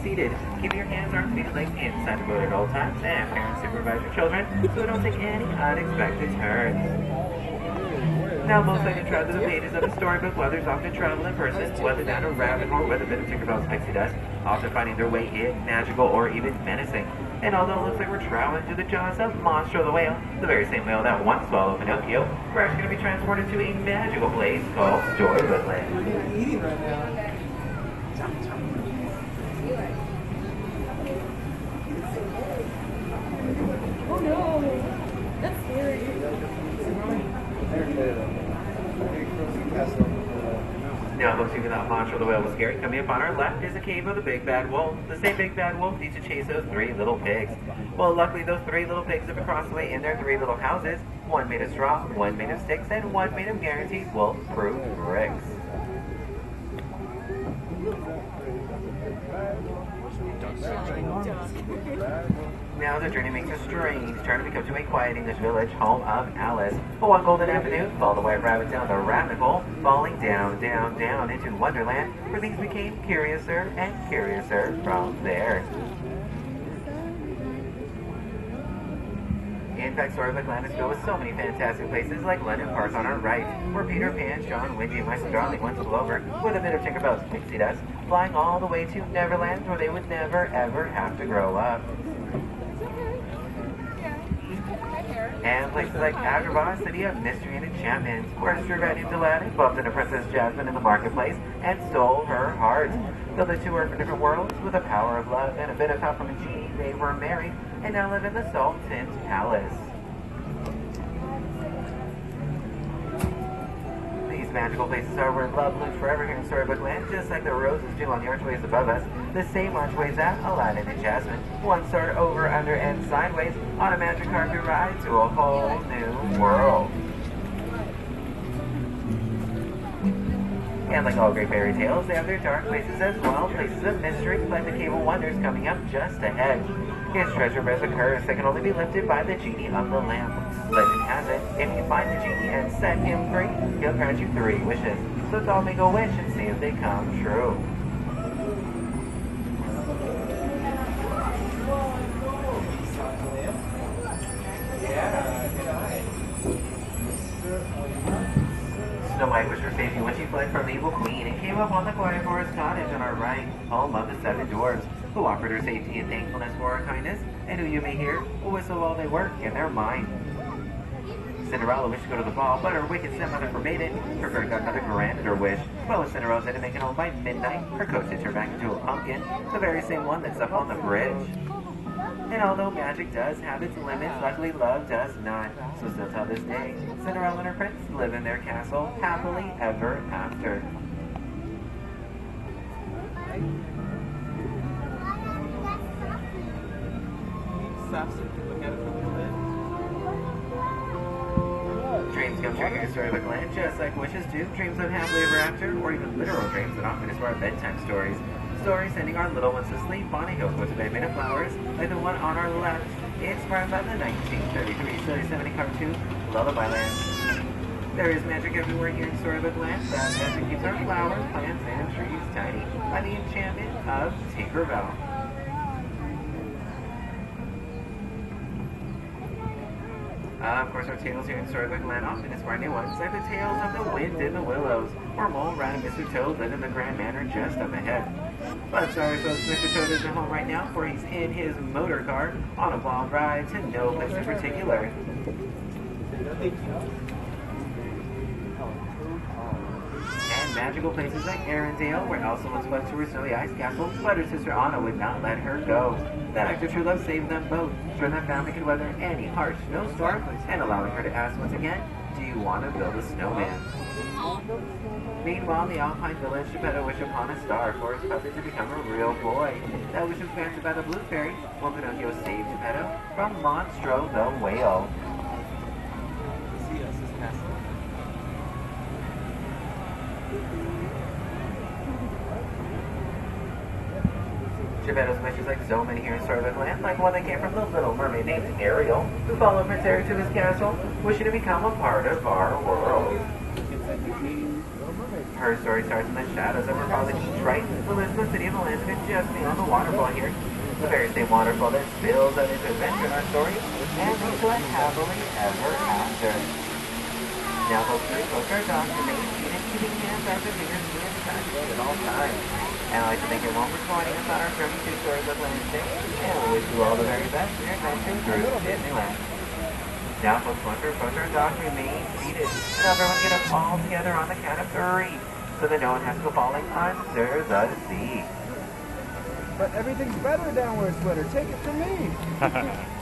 seated. Keep your hands, arms, feet, and legs inside the boat at all times, and parents supervise your children so we don't take any unexpected turns. Now, most likely travel to the pages of a storybook, others often travel in person, whether down a rabbit hole with a bit of Tinkerbell's pixie dust, often finding their way in magical or even menacing. And although it looks like we're traveling through the jaws of Monstro the whale, the very same whale that once swallowed Pinocchio, we're actually going to be transported to a magical place called Storybook Land. What are you eating right now? Oh no! That's scary. Now, looks even that Monstro the whale was scary. Coming up on our left is a cave of the big bad wolf. The same big bad wolf needs to chase those 3 little pigs. Well, luckily those 3 little pigs have been crossed away in their 3 little houses. One made of straw, one made of sticks, and one made of guaranteed wolf-proof bricks. Now the journey makes a strange turn to come to a quiet English village, home of Alice. But one golden afternoon, followed the white rabbit down the rabbit hole, falling down, down, down into Wonderland, where things became curiouser and curiouser from there. In fact, Storybook Land is filled with so many fantastic places like London Park on our right, where Peter Pan, John, Wendy, and my darling went to blow over with a bit of Tinkerbell's pixie dust, flying all the way to Neverland, where they would never ever have to grow up. And places like Agrabah, city of mystery and enchantment, where Strawberry named Aladdin bumped into Princess Jasmine in the marketplace and stole her heart. Though the two are from different worlds, with the power of love and a bit of help from a genie, they were married and now live in the Sultan's palace. These magical places are where love blooms forever here in Storybook Land, just like the roses do on the archways above us. The same archways that Aladdin and Jasmine once soared over, under, and sideways on a magic carpet ride to a whole new world. And like all great fairy tales, they have their dark places as well, places of mystery, like the Cave of Wonders coming up just ahead. His treasure bears a curse that can only be lifted by the genie of the lamp. Legend has it, if you find the genie and set him free, he'll grant you 3 wishes. So let's all make a wish and see if they come true. Snow White wished for safety when she fled from the evil queen and came upon the quiet forest cottage on our right, home of the 7 dwarves, who offered her safety and thankfulness for her kindness, and who you may hear will whistle while they work in their mind. Cinderella wished to go to the ball, but her wicked stepmother forbade it. Her fairy godmother granted her wish, but when Cinderella said to make it home by midnight, her coach had turned back into a pumpkin, the very same one that's up on the bridge. And although magic does have its limits, luckily love does not. So still to this day, Cinderella and her prince live in their castle happily ever after. Stop so you can look at it for a little bit. Dreams come true here in Storybook Land, just like wishes do. Dreams of happily ever after, or even literal dreams that often inspire bedtime stories. Stories sending our little ones to sleep on a hill with a bed made of flowers, like the one on our left, inspired by the 1933 Silly 70 cartoon Lullaby Land. There is magic everywhere here in Storybook Land. That magic keeps our flowers, plants, and trees tiny by the enchantment of Tinkerbell. Of course, our tales here in Storybook Land often inspire new ones, like the tales of the wind in the willows, where Mole, Rat, and Mr. Toad live in the Grand Manor just up ahead. But sorry folks, Mr. Toad isn't home right now, for he's in his motor car on a long ride to no place in particular. And magical places like Arendelle, where Elsa once fled to her snowy ice castle, but her sister Anna would not let her go. That act of true love saved them both, showing that family could weather any harsh snowstorm, and allowing her to ask once again, do you want to build a snowman? Meanwhile, in the Alpine village, Geppetto wished upon a star for his puppet to become a real boy. That wish was granted by the Blue Fairy, when Pinocchio saved Geppetto from Monstro the whale. See us, this castle. Geppetto's wish is like so many here in Storybook Land, like one that came from the Little Mermaid named Ariel, who followed Prince Eric to his castle, wishing to become a part of our world. Her story starts in the shadows of her father King Triton, Well, this is the city of Atlantis just beyond the waterfall here. The very same waterfall that spills out into adventure in our story and leads to a happily ever after. Now, folks, we both our dogs remain seated, keeping hands out their fingers being touched at all times. And I'd like to thank everyone for joining us on our journey to Storybook Land today, and we wish you all the very best in your adventure through Disneyland. Now, folks, once our both our dogs remain seated, and everyone get us all together on the count of 3, so that no one has to go falling under the sea. But everything's better down where it's winter. Take it from me.